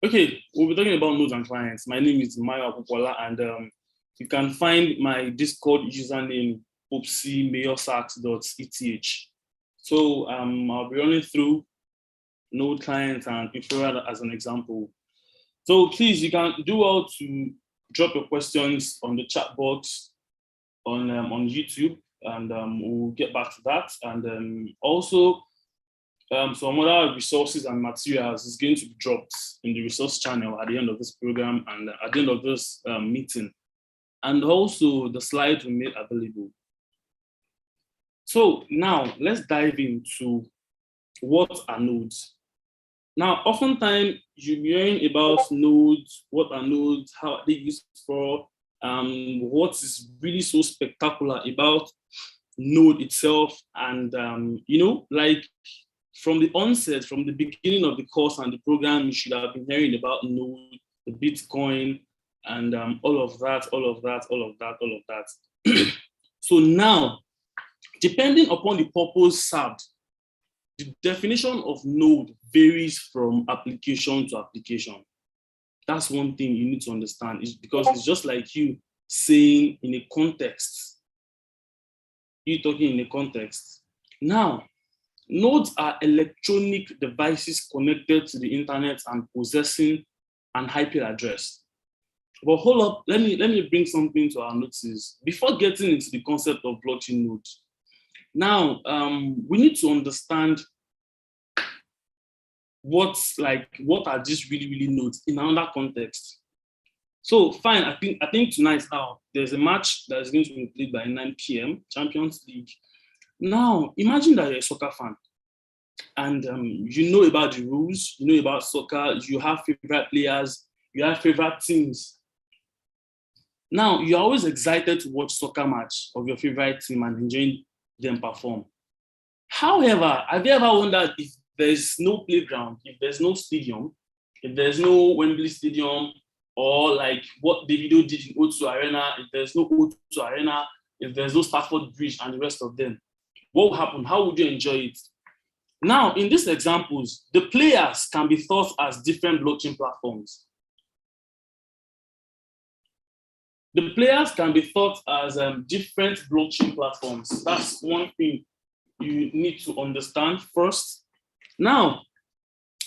Okay, we'll be talking about nodes and clients. My name is Maya Apopola, and you can find my Discord username popsimayorsax.eth. So I'll be running through node clients and Infura as an example. So please, you can do well to drop your questions on the chat box on YouTube, and we'll get back to that. And also, some other resources and materials is going to be dropped in the resource channel at the end of this program and at the end of this meeting. And also the slides we made available. So now let's dive into what are nodes. Now, oftentimes you're hearing about nodes, what are nodes, how are they used for, what is really so spectacular about node itself. And, like from the onset, from the beginning of the course and the program, you should have been hearing about node, the Bitcoin, and all of that. So now, depending upon the purpose served, the definition of node varies from application to application. That's one thing you need to understand, is because it's just like you saying in a context. You're talking in a context. Now, nodes are electronic devices connected to the internet and possessing an IP address. But hold up, let me bring something to our notice before getting into the concept of blockchain node. Now, we need to understand what are these really nodes in another context. So fine, I think tonight there's a match that is going to be played by 9 p.m. Champions League. Now, imagine that you're a soccer fan and you know about the rules, you know about soccer, you have favorite players, you have favorite teams. Now, you're always excited to watch soccer match of your favorite team and enjoying them perform. However, have you ever wondered if there's no playground, if there's no stadium, if there's no Wembley Stadium, or like what Davido did in O2 Arena, if there's no O2 Arena, if there's no Stafford Bridge and the rest of them, what will happen? How would you enjoy it? Now, in these examples, the players can be thought as different blockchain platforms. The players can be thought as different blockchain platforms. That's one thing you need to understand first. Now,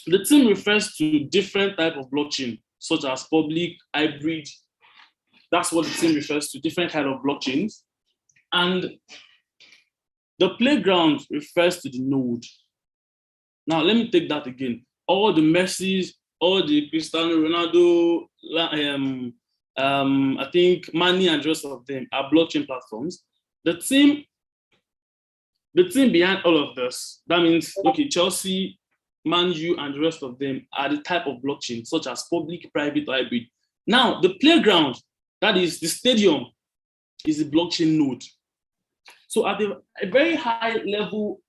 the team refers to different type of blockchain, such as public, hybrid. That's what the team refers to, different kind of blockchains. And the playground refers to the node. Now, let me take that again. All the Messis, all the Cristiano Ronaldo, I think Mani and the rest of them are blockchain platforms. The team behind all of this, that means, okay, Chelsea, Man U, and the rest of them are the type of blockchain, such as public, private, or hybrid. Now, the playground, that is the stadium, is a blockchain node. So at a very high level,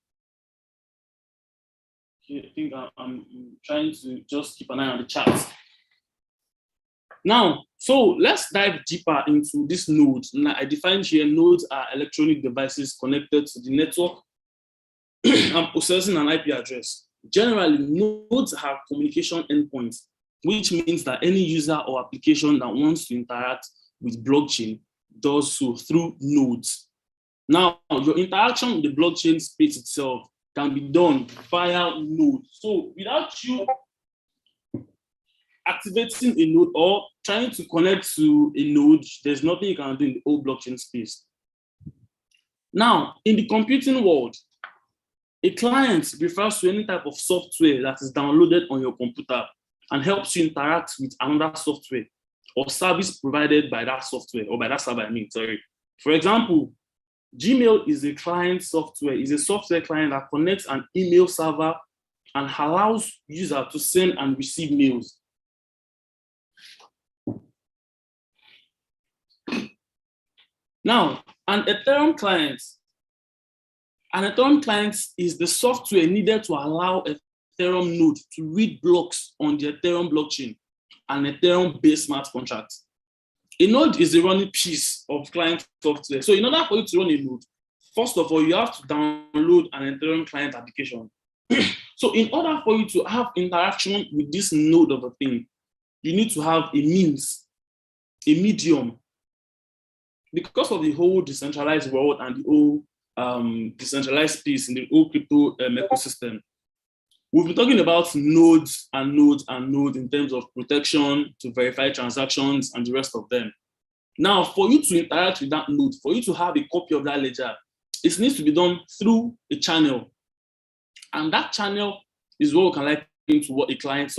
I think I'm trying to just keep an eye on the chat. Now, so let's dive deeper into this node. Now, I defined here nodes are electronic devices connected to the network and possessing an IP address. Generally, nodes have communication endpoints, which means that any user or application that wants to interact with blockchain does so through nodes. Now, your interaction with the blockchain space itself can be done via nodes. So without you activating a node or trying to connect to a node, there's nothing you can do in the whole blockchain space. Now, in the computing world, a client refers to any type of software that is downloaded on your computer and helps you interact with another software or service provided by that software, or by that server, For example, Gmail is a client software, is a software client that connects an email server and allows users to send and receive mails. Now, an Ethereum client is the software needed to allow Ethereum node to read blocks on the Ethereum blockchain and Ethereum-based smart contracts. A node is a running piece of client software. So in order for you to run a node, first of all, you have to download an Ethereum client application. So in order for you to have interaction with this node of a thing, you need to have a means, a medium. Because of the whole decentralized world and the whole decentralized space in the whole crypto ecosystem, we've been talking about nodes and nodes and nodes in terms of protection to verify transactions and the rest of them. Now, for you to interact with that node, for you to have a copy of that ledger, it needs to be done through a channel. And that channel is what we can liken into what a client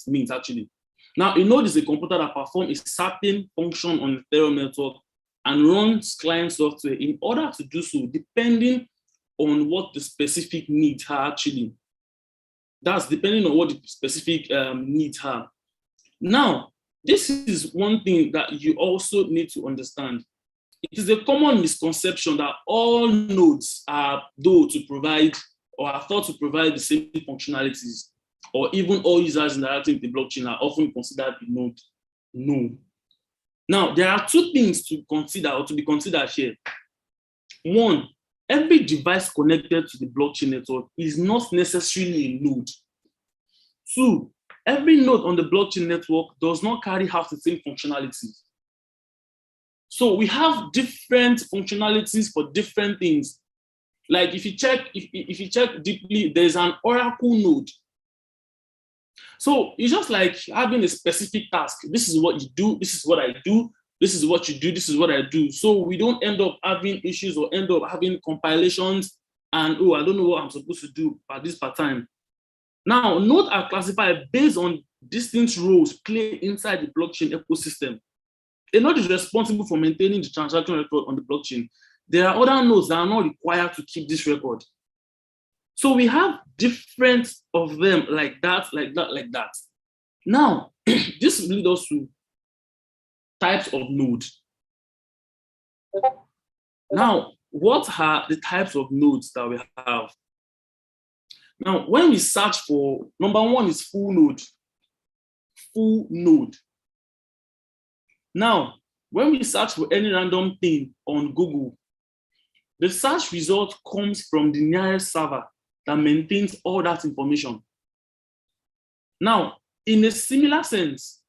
means actually. Now, a node is a computer that performs a certain function on the Ethereum network and runs client software in order to do so, depending on what the specific needs are actually. That's depending on what the specific needs are. Now, this is one thing that you also need to understand. It is a common misconception that all nodes are thought to provide the same functionalities, or even all users interacting with the blockchain are often considered a node. No. Now, there are two things to consider or to be considered here. One, every device connected to the blockchain network is not necessarily a node. Two, every node on the blockchain network does not carry half the same functionalities. So we have different functionalities for different things. Like if you check deeply, there's an Oracle node. So it's just like having a specific task. This is what you do, this is what I do, this is what you do, this is what I do. So we don't end up having issues or end up having compilations and, oh, I don't know what I'm supposed to do at this time. Now, nodes are classified based on distinct roles played inside the blockchain ecosystem. A node is responsible for maintaining the transaction record on the blockchain. There are other nodes that are not required to keep this record. So we have different of them like that. Now, this leads us to types of nodes. Now, what are the types of nodes that we have? Now, when we search for, number one is full node. Full node. Now, when we search for any random thing on Google, the search result comes from the nearest server that maintains all that information. Now, in a similar sense,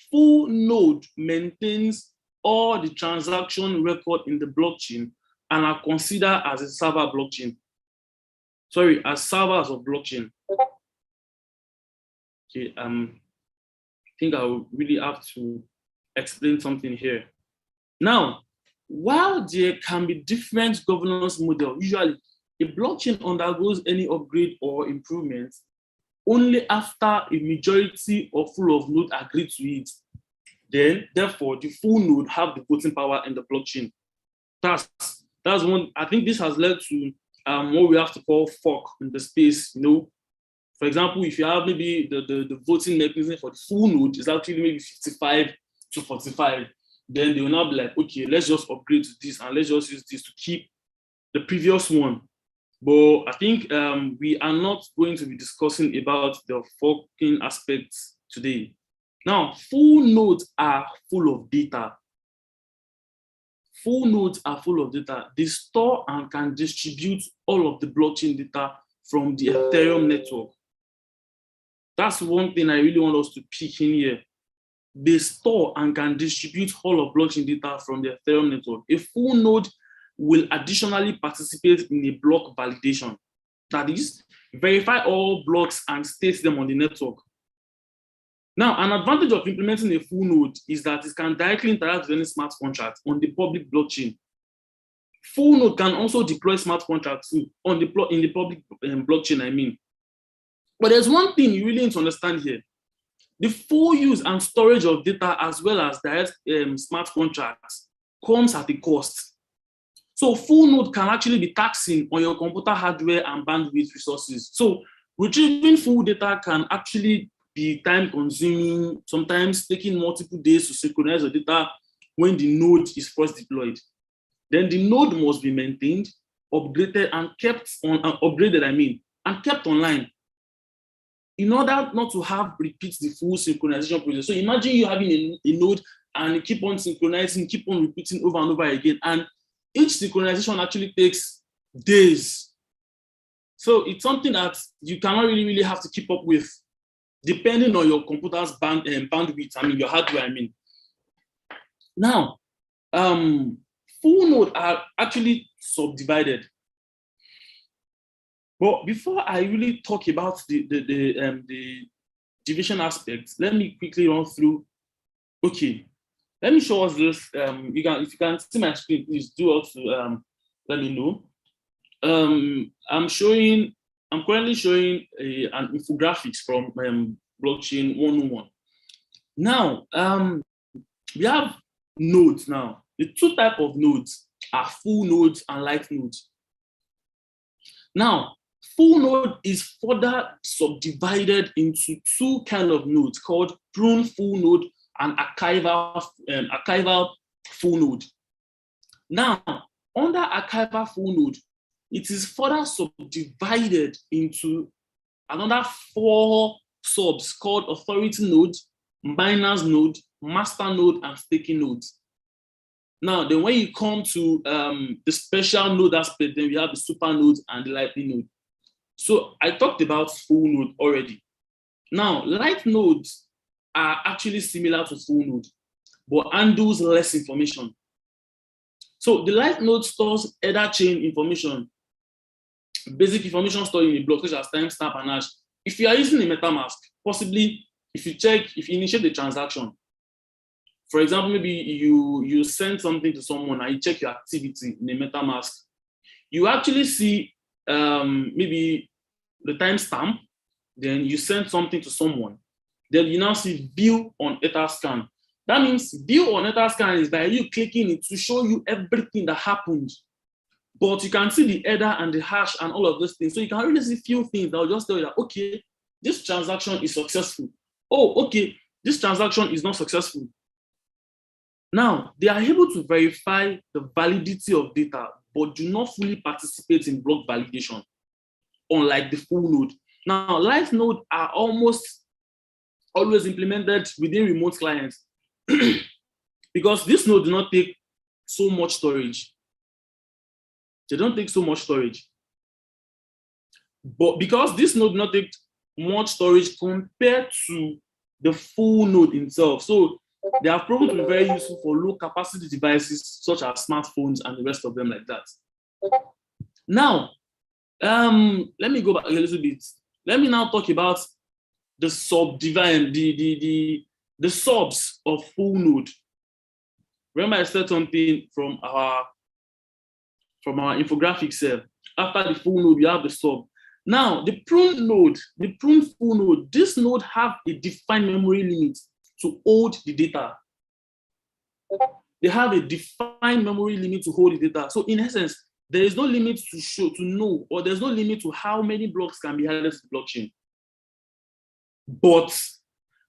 full node maintains all the transaction record in the blockchain and are considered as a server blockchain. Sorry, as servers of blockchain. Okay, I think I will really have to explain something here. Now, while there can be different governance models, usually a blockchain undergoes any upgrade or improvement only after a majority or full of nodes agree to it. Then, therefore, the full node have the voting power in the blockchain. That's one. I think this has led to what we have to call fork in the space. You know, for example, if you have maybe the voting mechanism for the full node is actually maybe 55 to 45, then they will now be like, okay, let's just upgrade to this and let's just use this to keep the previous one. But I think we are not going to be discussing about the forking aspects today. Now, full nodes are full of data. Full nodes are full of data. They store and can distribute all of the blockchain data from the Ethereum network. That's one thing I really want us to pick in here. They store and can distribute all of blockchain data from the Ethereum network. A full node will additionally participate in a block validation. That is, verify all blocks and state them on the network. Now, an advantage of implementing a full node is that it can directly interact with any smart contract on the public blockchain. Full node can also deploy smart contracts too in the public blockchain, I mean. But there's one thing you really need to understand here. The full use and storage of data as well as direct smart contracts comes at a cost. So full node can actually be taxing on your computer hardware and bandwidth resources. So retrieving full data can actually be time consuming, sometimes taking multiple days to synchronize the data when the node is first deployed. Then the node must be maintained, upgraded, and kept online in order not to have repeat the full synchronization process. So imagine you having a node and you keep on synchronizing, keep on repeating over and over again, and each synchronization actually takes days. So it's something that you cannot really have to keep up with. depending on your computer's bandwidth, I mean, your hardware, I mean. Now, full node are actually subdivided. But before I really talk about the division aspects, let me quickly run through. Okay, let me show us this. If you can see my screen, please do also let me know. I'm currently showing an infographics from blockchain 101. Now, we have nodes now. The two types of nodes are full nodes and light nodes. Now, full node is further subdivided into two kinds of nodes called prune full node and archival full node. Now, under archival full node, it is further subdivided into another 4 subs called authority node, miners node, master node, and staking nodes. Now, then when you come to the special node aspect, then we have the super nodes and the lightning node. So I talked about full node already. Now, light nodes are actually similar to full node, but handles less information. So the light node stores header chain information, basic information stored in a block, such as timestamp and hash. If you are using a Metamask, possibly if you initiate the transaction, for example, maybe you send something to someone and you check your activity in a Metamask, you actually see maybe the timestamp, then you send something to someone, then you now see view on Etherscan. That means view on Etherscan is by you clicking it to show you everything that happened. But you can see the header and the hash and all of those things. So you can really see few things that will just tell you that, okay, this transaction is successful. Oh, okay, this transaction is not successful. Now, they are able to verify the validity of data, but do not fully participate in block validation, unlike the full node. Now, light node are almost always implemented within remote clients because this node do not take so much storage. They don't take so much storage. But because this node do not take much storage compared to the full node itself, so they have proven to be very useful for low capacity devices such as smartphones and the rest of them like that. Now, let me go back a little bit. Let me now talk about the subdivide, the subs of full node. Remember I said something from our infographics here. After the full node, you have the sub. Now, the prune full node, this node have a defined memory limit to hold the data. They have a defined memory limit to hold the data. So in essence, there is no limit to know, or there's no limit to how many blocks can be added to the blockchain. But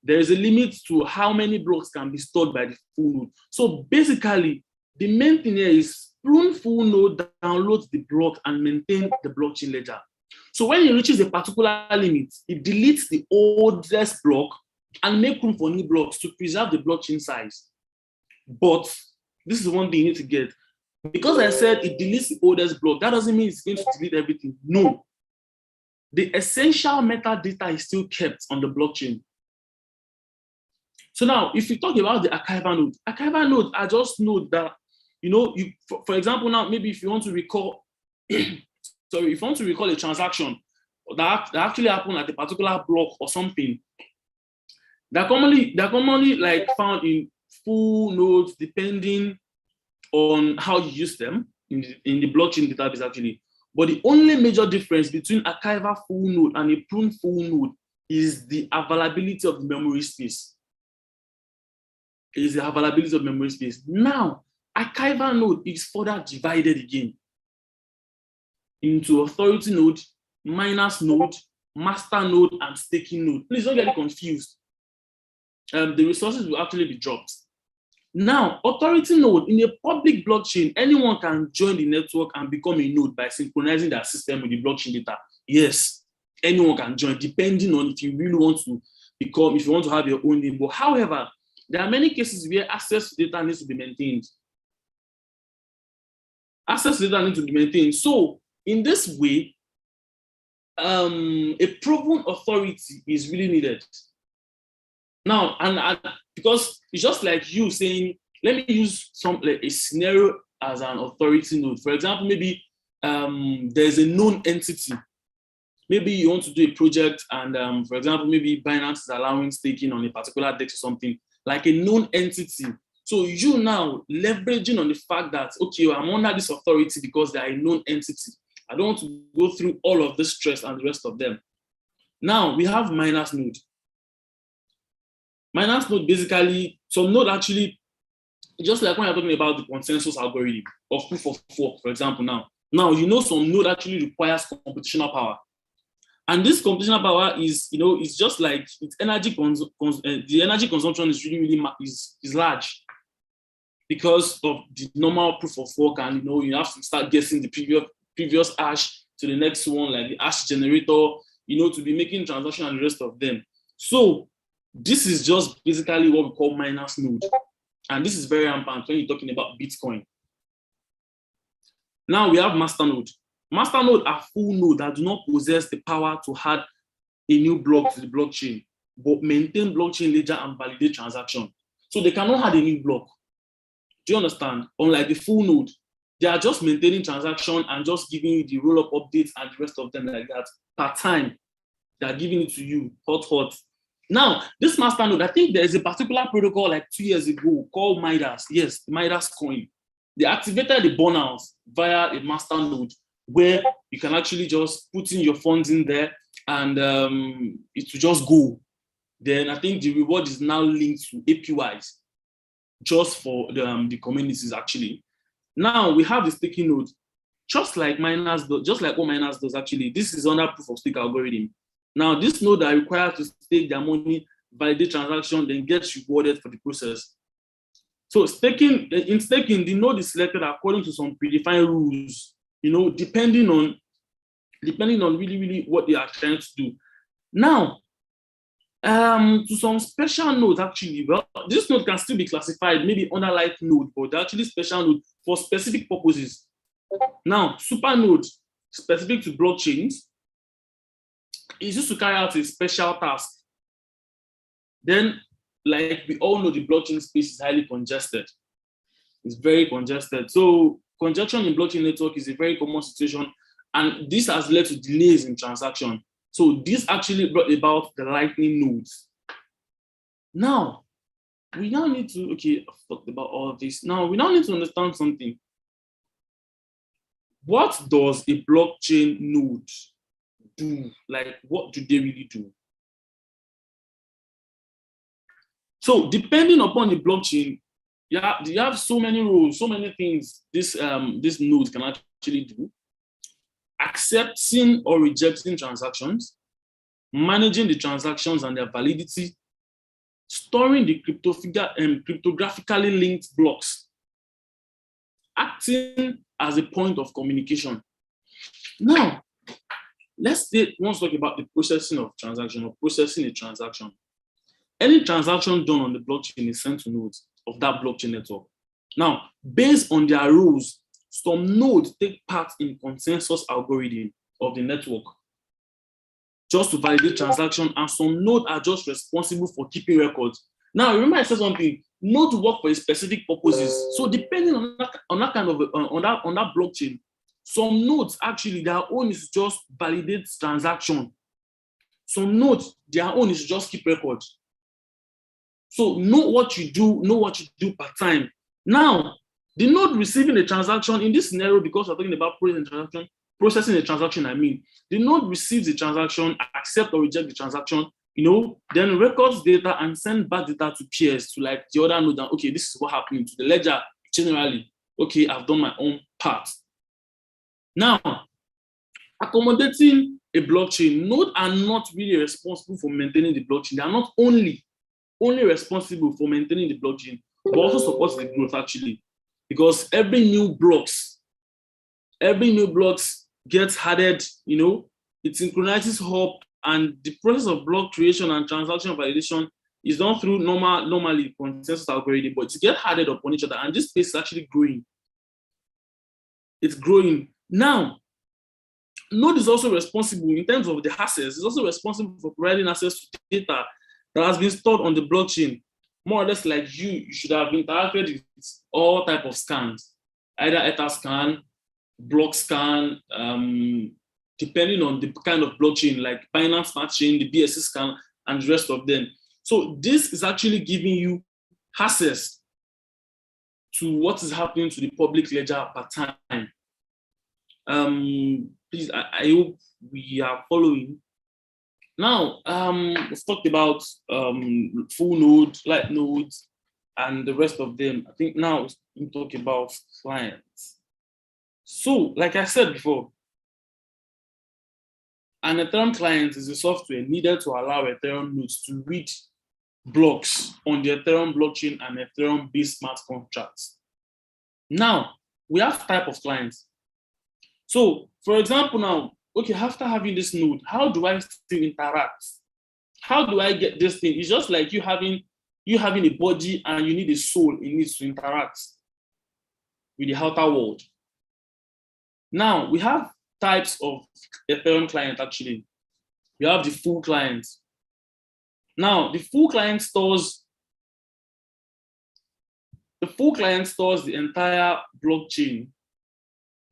there is a limit to how many blocks can be stored by the full node. So basically, the main thing here is prune full node downloads the block and maintain the blockchain ledger. So when it reaches a particular limit, it deletes the oldest block and make room for new blocks to preserve the blockchain size. But this is one thing you need to get. Because I said it deletes the oldest block, that doesn't mean it's going to delete everything. No. The essential metadata is still kept on the blockchain. So now, if you talk about the archival nodes are just nodes that, for example, now maybe if you want to recall, sorry, if you want to recall a transaction that actually happened at a particular block or something, they're commonly like found in full nodes depending on how you use them in the blockchain database actually. But the only major difference between archival full node and a prune full node is the availability of the memory space. Now, archival node is further divided again into authority node, miners node, master node, and staking node. Please don't get confused. The resources will actually be dropped. Now, authority node, in a public blockchain, anyone can join the network and become a node by synchronizing their system with the blockchain data. Yes, anyone can join, depending on if you really want to become, if you want to have your own name. But however, there are many cases where access to data needs to be maintained. So, in this way, a proven authority is really needed. Now, and because it's just like you saying, let me use a scenario as an authority node. For example, maybe there's a known entity. Maybe you want to do a project, and for example, maybe Binance is allowing staking on a particular DEX or something, like a known entity. So you now leveraging on the fact that, okay, I'm under this authority because they are a known entity. I don't want to go through all of this stress and the rest of them. Now we have minus node. Minus node basically, some node actually, just like when you're talking about the consensus algorithm of proof of work, for example, now you know some node actually requires computational power. And this computational power is, it's just like its energy the energy consumption is really is large because of the normal proof of work, and you have to start guessing the previous hash to the next one, like the hash generator, to be making transactions and the rest of them. So this is just basically what we call minus node. And this is very rampant when you're talking about Bitcoin. Now we have master node. Master node are full nodes that do not possess the power to add a new block to the blockchain, but maintain blockchain ledger and validate transaction. So they cannot add a new block. Do you understand? Unlike the full node, they are just maintaining transaction and just giving you the roll-up updates and the rest of them like that per time. They are giving it to you hot. Now, this master node, I think there is a particular protocol like 2 years ago called Midas. Yes, the Midas coin. They activated the burnouts via a master node where you can actually just put in your funds in there and it will just go. Then I think the reward is now linked to APYs just for the communities actually. Now we have the staking node, just like what Miners does actually. This is under proof of stake algorithm. Now this node that requires to stake their money, validate transaction, then gets rewarded for the process. So in staking, the node is selected according to some predefined rules, depending on really what they are trying to do. Now, to some special nodes actually, well, this node can still be classified maybe under light node, but they're actually special node for specific purposes. Now, super node specific to blockchains is used to carry out a special task. Then, like we all know, the blockchain space is highly congested. It's very congested. So congestion in blockchain network is a very common situation, and this has led to delays in transaction. So this actually brought about the lightning nodes. Now, we now need to, I've talked about all of this. Now, we now need to understand something. What does a blockchain node do? Like, what do they really do? So depending upon the blockchain, you have so many rules, so many things this node can actually do. Accepting or rejecting transactions, managing the transactions and their validity, storing the cryptographically linked blocks, acting as a point of communication. Now, let's talk about the processing of transaction or processing a transaction. Any transaction done on the blockchain is sent to nodes of that blockchain network. Now, based on their rules, some nodes take part in consensus algorithm of the network just to validate transaction, and some nodes are just responsible for keeping records. Now, remember I said something, nodes work for specific purposes. So depending on that kind of on that blockchain, some nodes actually their own is just validate transaction. Some nodes their own is just keep records. So know what you do per time. Now, the node receiving a transaction in this scenario, because we're talking about processing a transaction, the node receives the transaction, accept or reject the transaction, then records data and send back data to peers, to like the other node that, okay, this is what happened to the ledger generally. Okay, I've done my own part. Now, accommodating a blockchain, nodes are not really responsible for maintaining the blockchain. They are not only responsible for maintaining the blockchain, but also supports the growth actually. Because every new blocks gets added, it synchronizes hop, and the process of block creation and transaction validation is done through normally consensus algorithm, but to get added upon each other, and this space is actually growing. It's growing. Now, node is also responsible in terms of the access, it's also responsible for providing access to data that has been stored on the blockchain, more or less like you should have interacted with all type of scans, either Etherscan, Blockscan, depending on the kind of blockchain, like Binance Smart Chain, the BSC scan, and the rest of them. So this is actually giving you access to what is happening to the public ledger per time. Please, I hope we are following. Now, let's talk about full node, light nodes, and the rest of them. I think now we talk about clients. So, like I said before, an Ethereum client is a software needed to allow Ethereum nodes to read blocks on the Ethereum blockchain and Ethereum-based smart contracts. Now, we have type of clients. So, for example, now, okay, after having this node, how do I still interact? How do I get this thing? It's just like you having a body and you need a soul in it to interact with the outer world. Now, we have types of Ethereum client actually. We have the full client. Now, the full client stores the entire blockchain,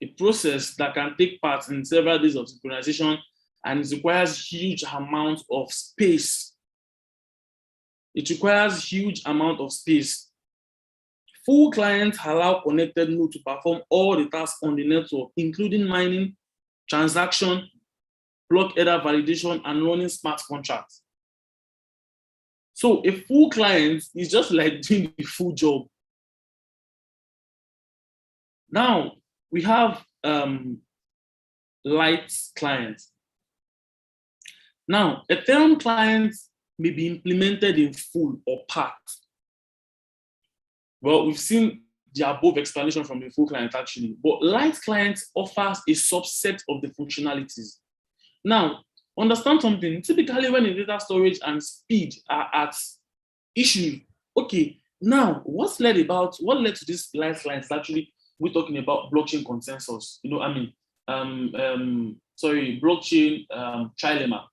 a process that can take part in several days of synchronization, and it requires huge amount of space. It requires huge amount of space. Full clients allow connected node to perform all the tasks on the network, including mining, transaction, block header validation, and running smart contracts. So a full client is just like doing the full job. Now we have light clients. Now Ethereum clients may be implemented in full or part. Well, we've seen the above explanation from the full client actually, but light client offers a subset of the functionalities. Now, understand something, typically when the data storage and speed are at issue, okay, now what led to this light clients? Actually, we're talking about blockchain consensus, blockchain trilemma.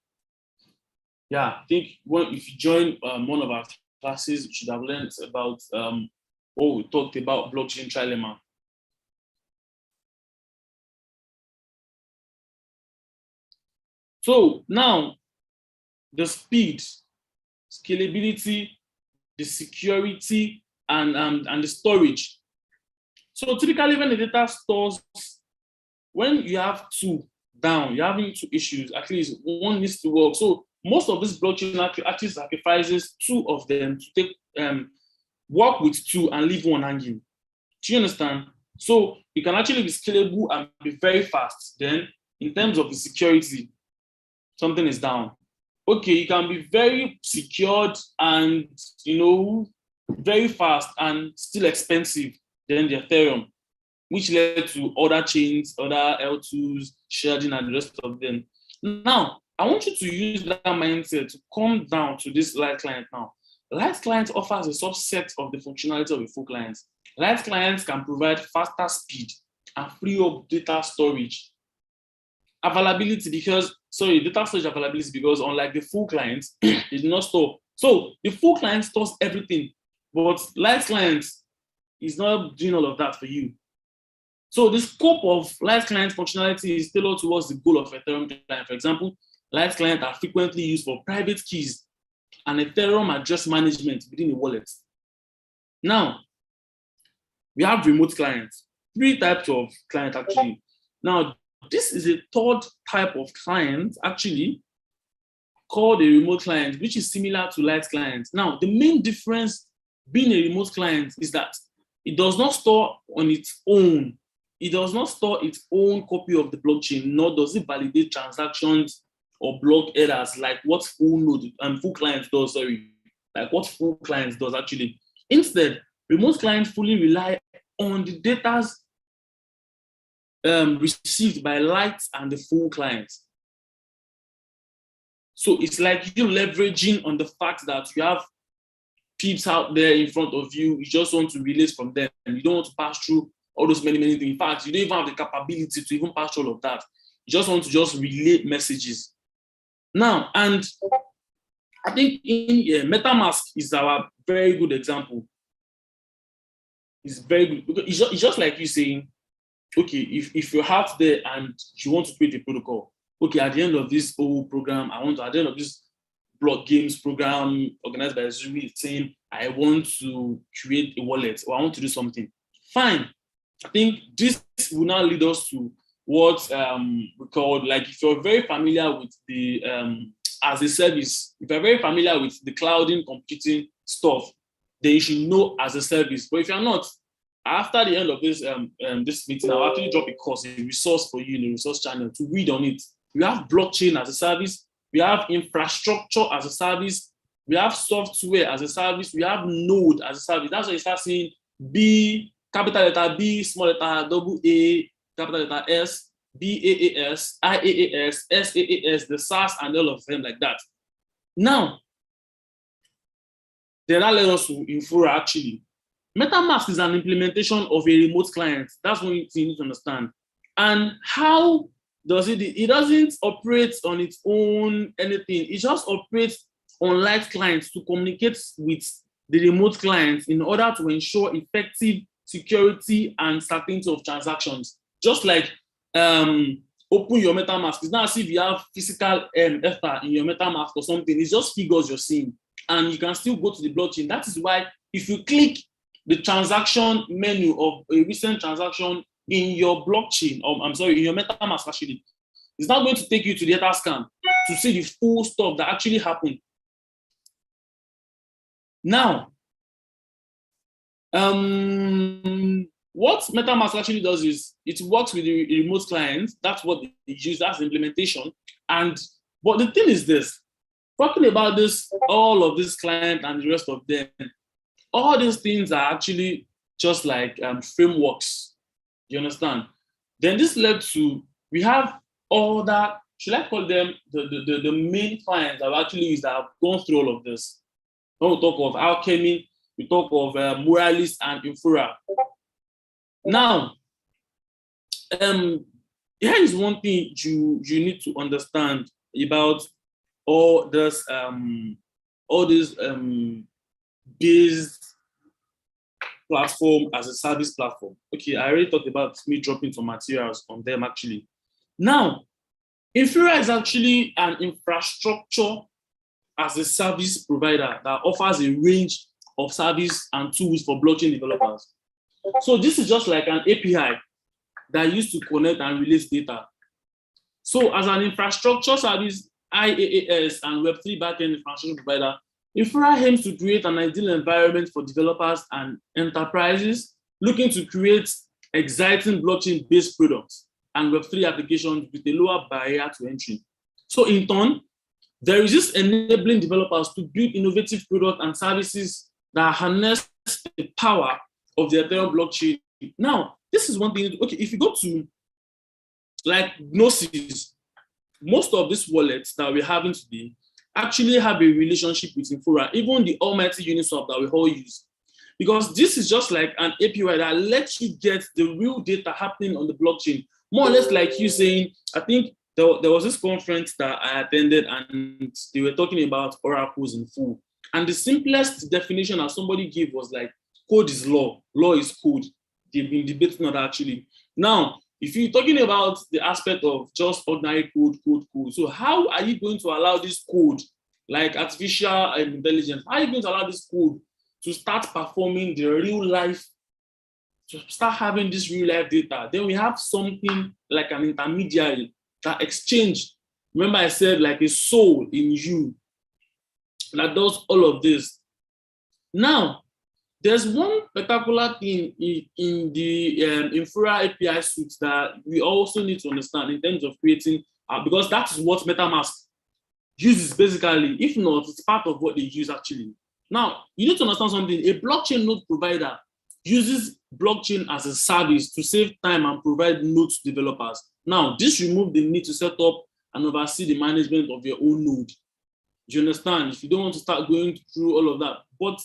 Yeah, I think if you join one of our classes, you should have learned about what we talked about blockchain trilemma. So now the speed, scalability, the security, and the storage. So typically when the data stores, when you have two down, you're having two issues, at least one needs to work. So most of this blockchain actually sacrifices two of them to take work with two and leave one hanging. Do you understand? So it can actually be scalable and be very fast. Then in terms of the security, something is down. Okay, it can be very secured and very fast and still expensive than the Ethereum, which led to other chains, other L2s, sharding, and the rest of them. Now, I want you to use that mindset to come down to this light client now. Light client offers a subset of the functionality of a full client. Light clients can provide faster speed and free up data storage. Availability, data storage availability, because unlike the full client, it does not store. So the full client stores everything, but light client is not doing all of that for you. So the scope of light client functionality is tailored towards the goal of Ethereum client. For example, light clients are frequently used for private keys and Ethereum address management within a wallet. Now, we have remote clients, 3 types of clients actually. Now, this is a third type of client actually called a remote client, which is similar to light clients. Now, the main difference being a remote client is that it does not store on its own. It does not store its own copy of the blockchain, nor does it validate transactions or block headers like what full client does, like what full client does actually. Instead, remote clients fully rely on the data received by light and the full client. So it's like you leveraging on the fact that you have peeps out there in front of you. You just want to relate from them, and you don't want to pass through all those many things. In fact, you don't even have the capability to even pass through all of that. You just want to relay messages. Now, and I think in MetaMask is our very good example. It's very good because it's just like you saying, okay, if you're out there and you want to create a protocol, okay, at the end of this whole program, at the end of this block games program organized by Zuri team, I want to create a wallet or I want to do something. Fine. I think this will now lead us to what we call, like, if you're very familiar with the as a service, if you're very familiar with the clouding computing stuff, then you should know as a service. But if you're not, after the end of this this meeting, I'll actually drop a course, a resource for you in the resource channel to read on it. We have blockchain as a service, we have infrastructure as a service, we have software as a service, we have node as a service. That's why you start seeing B, capital letter B, small letter double A, capital letter S, BAAS, IAAS, SAAS, the SaaS, and all of them like that. Now, then that led us to Infura actually. MetaMask is an implementation of a remote client. That's what you need to understand. And how does it? It doesn't operate on its own anything. It just operates on light clients to communicate with the remote clients in order to ensure effective security and certainty of transactions. Just like open your MetaMask. It's not as if you have physical ether in your MetaMask or something. It's just figures you're seeing. And you can still go to the blockchain. That is why if you click the transaction menu of a recent transaction in your blockchain, in your MetaMask actually, it's not going to take you to the Etherscan to see the full stuff that actually happened. Now, what MetaMask actually does is it works with the remote clients. That's what they use, that's the implementation. But the thing is this, talking about this, all of this client and the rest of them, all these things are actually just like frameworks. You understand? Then this led to, we have all that, should I call them the main clients that I've actually used that have gone through all of this. When we talk of Alchemy, we talk of Moralist and Infura. Now, here is one thing you need to understand about all this based platform as a service platform. Okay, I already talked about me dropping some materials on them actually. Now, Infura is actually an infrastructure as a service provider that offers a range of service and tools for blockchain developers. So this is just like an API that used to connect and release data. So as an infrastructure service, IaaS and Web3 backend infrastructure provider, Infura aims to create an ideal environment for developers and enterprises looking to create exciting blockchain-based products and Web3 applications with a lower barrier to entry. So in turn, there is this enabling developers to build innovative products and services that harness the power of the Ethereum blockchain. Now, this is one thing. Okay, if you go to like Gnosis, most of these wallets that we're having today actually have a relationship with Infura, even the almighty Uniswap that we all use. Because this is just like an API that lets you get the real data happening on the blockchain. More or less like you saying, I think there was this conference that I attended and they were talking about oracles in full. And the simplest definition that somebody gave was like, code is law, law is code. They've been debating on that actually. Now, if you're talking about the aspect of just ordinary code, so how are you going to allow this code, like artificial intelligence, how are you going to allow this code to start performing the real life, to start having this real life data? Then we have something like an intermediary that exchange. Remember I said like a soul in you that does all of this. Now, there's one particular thing in the Infura API suite that we also need to understand in terms of creating, because that is what MetaMask uses basically. If not, it's part of what they use actually. Now, you need to understand something. A blockchain node provider uses blockchain as a service to save time and provide nodes to developers. Now, this removes the need to set up and oversee the management of your own node. Do you understand? If you don't want to start going through all of that. But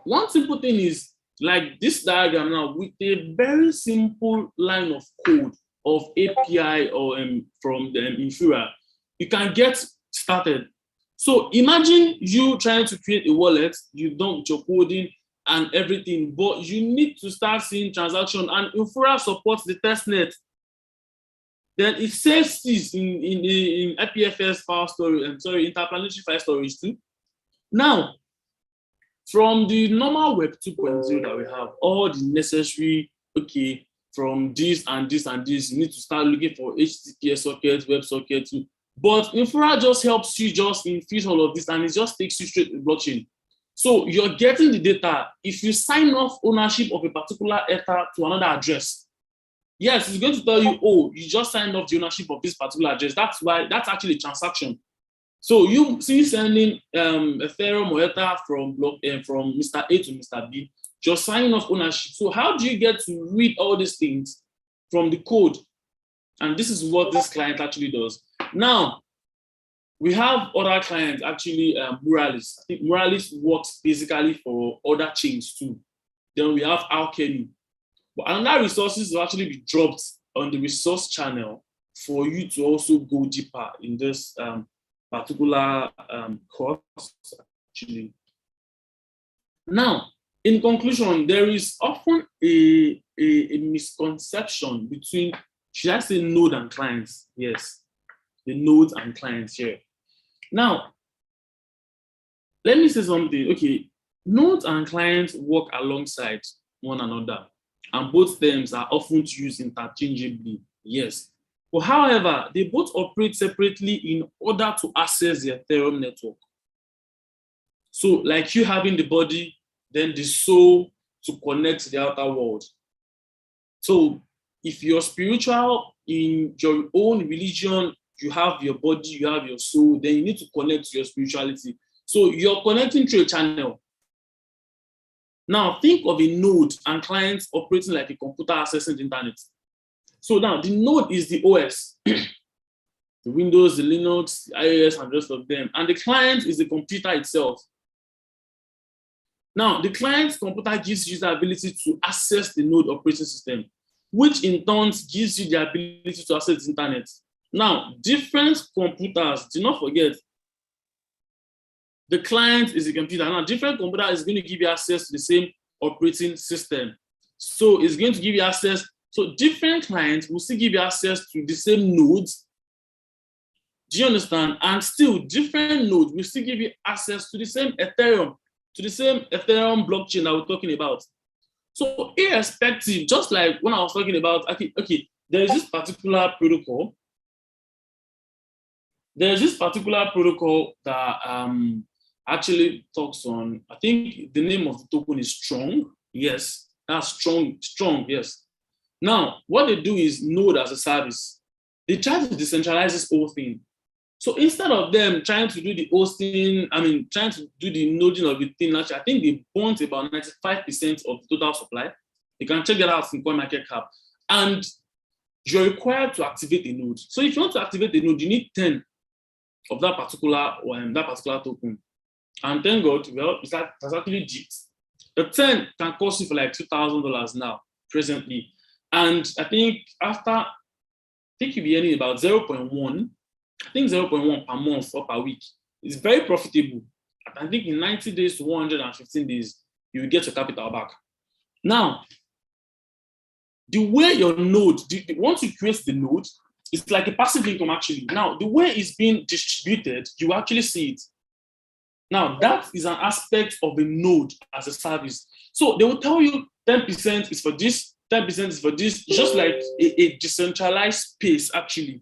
one simple thing is like this diagram now with a very simple line of code of API or from the Infura, you can get started. So imagine you trying to create a wallet, you've done your coding and everything, but you need to start seeing transaction, and Infura supports the testnet. Then it saves this in IPFS file storage, interplanetary file storage too. Now, from the normal Web 2.0 that we have, all the necessary, okay, from this and this and this, you need to start looking for HTTPS sockets, web sockets. But Infura just helps you just infuse all of this, and it just takes you straight to the blockchain. So you're getting the data. If you sign off ownership of a particular Ether to another address, yes, it's going to tell you, oh, you just signed off the ownership of this particular address. That's why that's actually a transaction. So you see sending Ethereum or Ether from Mr. A to Mr. B, just signing off ownership. So how do you get to read all these things from the code? And this is what this client actually does. Now, we have other clients, actually, Muralis. I think Muralis works basically for other chains too. Then we have Alchemy. But another resources will actually be dropped on the resource channel for you to also go deeper in this particular course, actually. Now, in conclusion, there is often a misconception between, should I say, node and clients? Yes, the nodes and clients here. Now, let me say something. Okay, nodes and clients work alongside one another, and both terms are often used interchangeably. Yes. But however, they both operate separately in order to access the Ethereum network. So, like you having the body, then the soul to connect to the outer world. So, if you're spiritual in your own religion, you have your body, you have your soul, then you need to connect to your spirituality. So, you're connecting through a channel. Now, think of a node and clients operating like a computer accessing the internet. So now the node is the OS, the Windows, the Linux, the iOS, and the rest of them. And the client is the computer itself. Now, the client's computer gives you the ability to access the node operating system, which in turn gives you the ability to access the internet. Now, different computers, do not forget, the client is the computer. Now, different computer is going to give you access to the same operating system. So it's going to give you access. So different clients will still give you access to the same nodes. Do you understand? And still, different nodes will still give you access to the same Ethereum blockchain that we're talking about. So irrespective, just like when I was talking about, okay, there is this particular protocol. There's this particular protocol that actually talks on, I think the name of the token is Strong. Yes, that's Strong, yes. Now, what they do is node as a service. They try to decentralize this whole thing. So instead of them trying to do the hosting, trying to do the noding of the thing, actually, I think they burnt about 95% of the total supply. You can check that out in CoinMarketCap. And you're required to activate a node. So if you want to activate a node, you need 10 of that particular token. And thank God, well, it's actually dipped. The 10 can cost you for like $2,000 now, presently. And I think you'll be earning about 0.1, I think 0.1 per month or per week. It's very profitable. I think in 90 days to 115 days, you will get your capital back. Now, the way your node, once you create the node, it's like a passive income actually. Now, the way it's being distributed, you actually see it. Now, that is an aspect of a node as a service. So they will tell you 10% is for this, 10% is for this, just like a decentralized space, actually.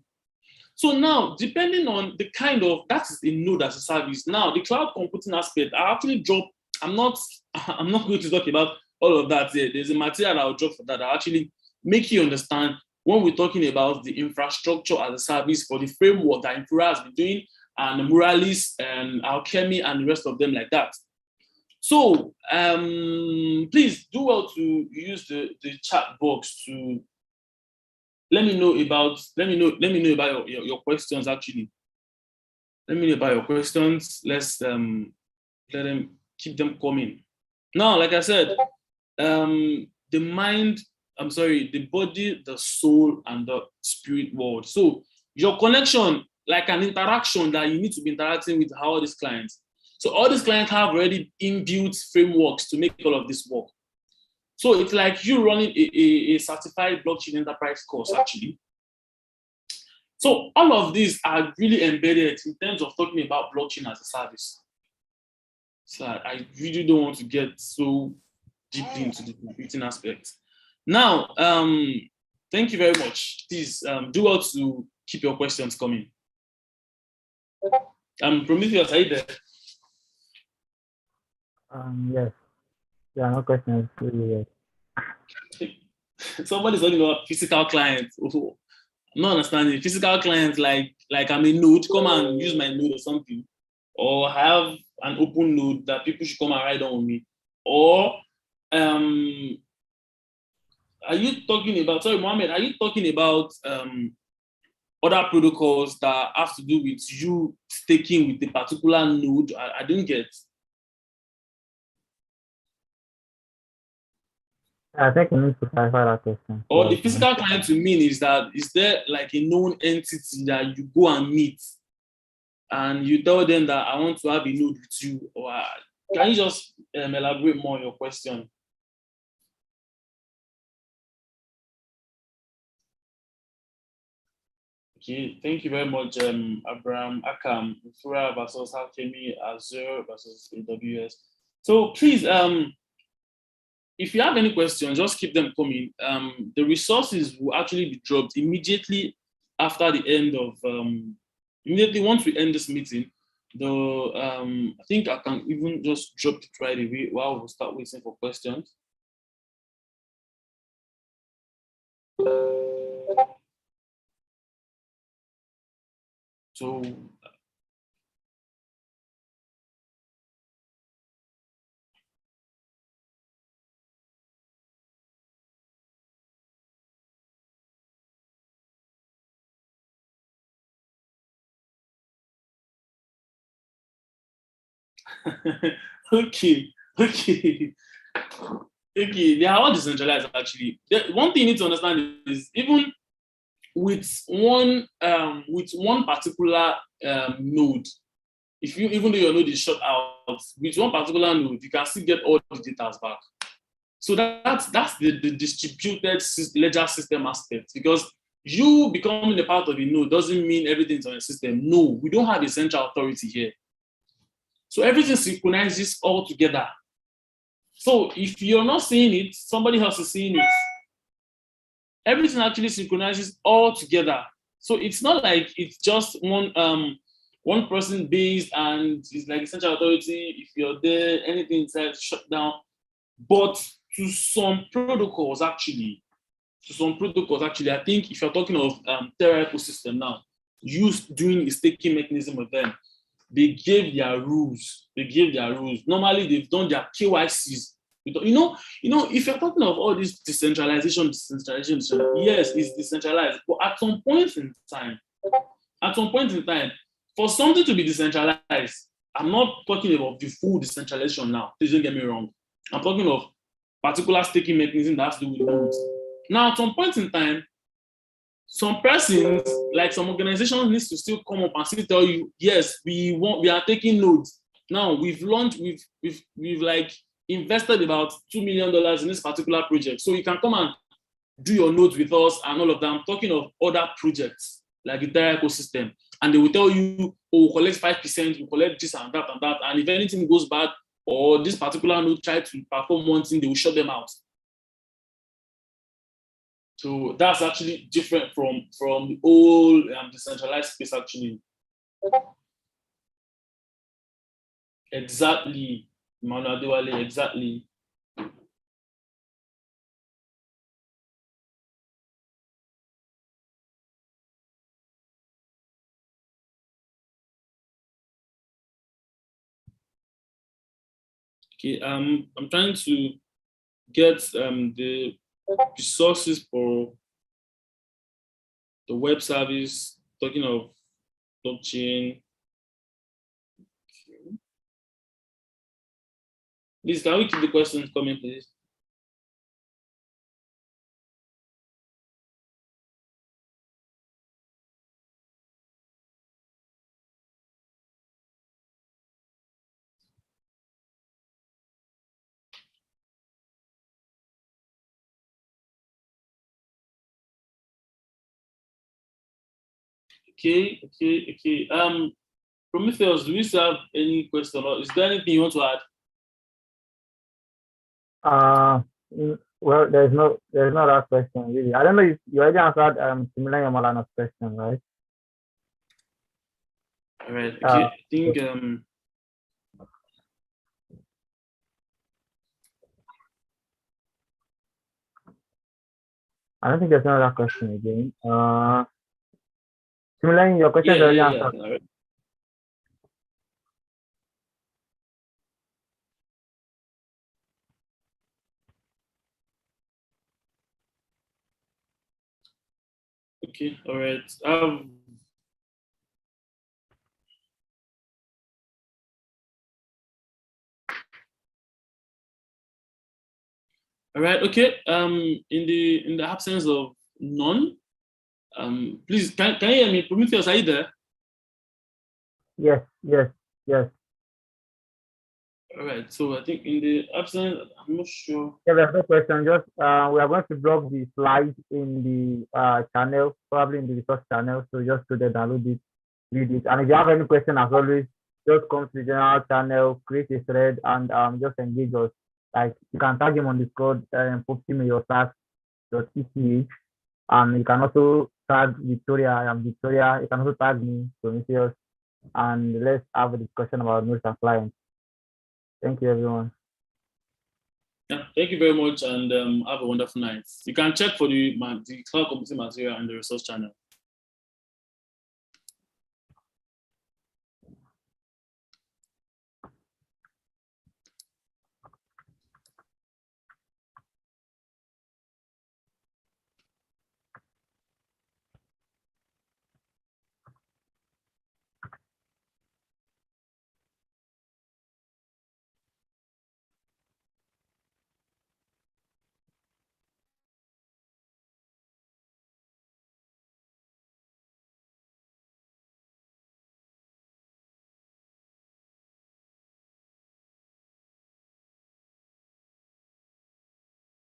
So now, depending on the kind of, that is a node as a service. Now, the cloud computing aspect, I actually drop, I'm not going to talk about all of that here. There's a material I'll drop for that. I'll actually make you understand when we're talking about the infrastructure as a service for the framework that Infura has been doing, and Muralis and Alchemy and the rest of them like that. So please do well to use the chat box to let me know about your questions. Actually, let me know about your questions. Let's let them keep them coming. Now, like I said, the body, the soul, and the spirit world. So your connection like an interaction that you need to be interacting with all these clients. So all these clients have already inbuilt frameworks to make all of this work. So it's like you running a certified blockchain enterprise course, actually. So all of these are really embedded in terms of talking about blockchain as a service. So I really don't want to get so deeply into the computing aspect. Now, thank you very much. Please do well to keep your questions coming. Prometheus, are you there? Yes. Yeah, no questions. Really, yes. Somebody's talking about physical clients. Oh, I'm not understanding. Physical clients, like I'm a node, come and use my node or something. Or have an open node that people should come and write on with me. Or are you talking about, sorry, Mohammed, are you talking about other protocols that have to do with you staking with a particular node? I don't get. I think you need to clarify that question. Or the physical client to mean is that, is there like a known entity that you go and meet and you tell them that I want to have a node with you? Or can you just elaborate more on your question? Okay, thank you very much, Abraham, Akam, Infura versus Alchemy, Azure versus AWS. So please, if you have any questions, just keep them coming. The resources will actually be dropped immediately after the end of, immediately once we end this meeting. I think I can even just drop it right away while we start waiting for questions. So okay. They are all decentralized actually. One thing you need to understand is even with one particular node, if you, even though your node is shut out, with one particular node, you can still get all the data back. So that's the distributed ledger system aspect, because you becoming a part of a node doesn't mean everything's on a system. No, we don't have a central authority here. So everything synchronizes all together. So if you're not seeing it, somebody else is seeing it. Everything actually synchronizes all together. So it's not like it's just one person based and it's like a central authority. If you're there, anything inside shut down. But to some protocols, actually, I think if you're talking of Terra ecosystem now, doing a staking mechanism with them, they gave their rules. Normally, they've done their KYCs. You know, if you're talking of all this decentralization, yes, it's decentralized. But at some point in time, for something to be decentralized, I'm not talking about the full decentralization now. Please don't get me wrong. I'm talking of particular staking mechanism that has to do with nodes. Now, at some point in time, some persons, like some organizations, needs to still come up and still tell you, yes, we are taking nodes. Now we've launched, we've like invested about $2 million in this particular project. So you can come and do your nodes with us and all of that. I'm talking of other projects like the Terra ecosystem. And they will tell you, oh, we'll collect 5%, we'll collect this and that and that. And if anything goes bad, or this particular node try to perform one thing, they will shut them out. So that's actually different from the whole decentralized space, actually. Exactly, Manuel Adewale, exactly. Okay, I'm trying to get the resources for the web service, talking of blockchain. Please, can we keep the questions coming, please? Okay. Prometheus, do we still have any question, or is there anything you want to add? Well, there's no that question really. I don't know if you already answered similar Yamalano's question, right? All right. Okay. I think I don't think there's another question again. Similarly, your question is already answered. All right. Okay. All right. All right. Okay. In the absence of none, please can you hear me? Prometheus, are you there? Yes. All right. So I think in the absence, I'm not sure. Yeah, there's no question. Just we are going to drop the slides in the channel, probably in the resource channel. So just go there, download it, read it. And if you have any question, as always, just come to the general channel, create a thread, and just engage us. Like you can tag him on Discord and put him in your task.eth. And you can also tag Victoria. I am Victoria. You can also tag me, Prometheus, and let's have a discussion about nodes and clients. Thank you, everyone. Yeah, thank you very much, and have a wonderful night. You can check for the cloud computing material and the resource channel.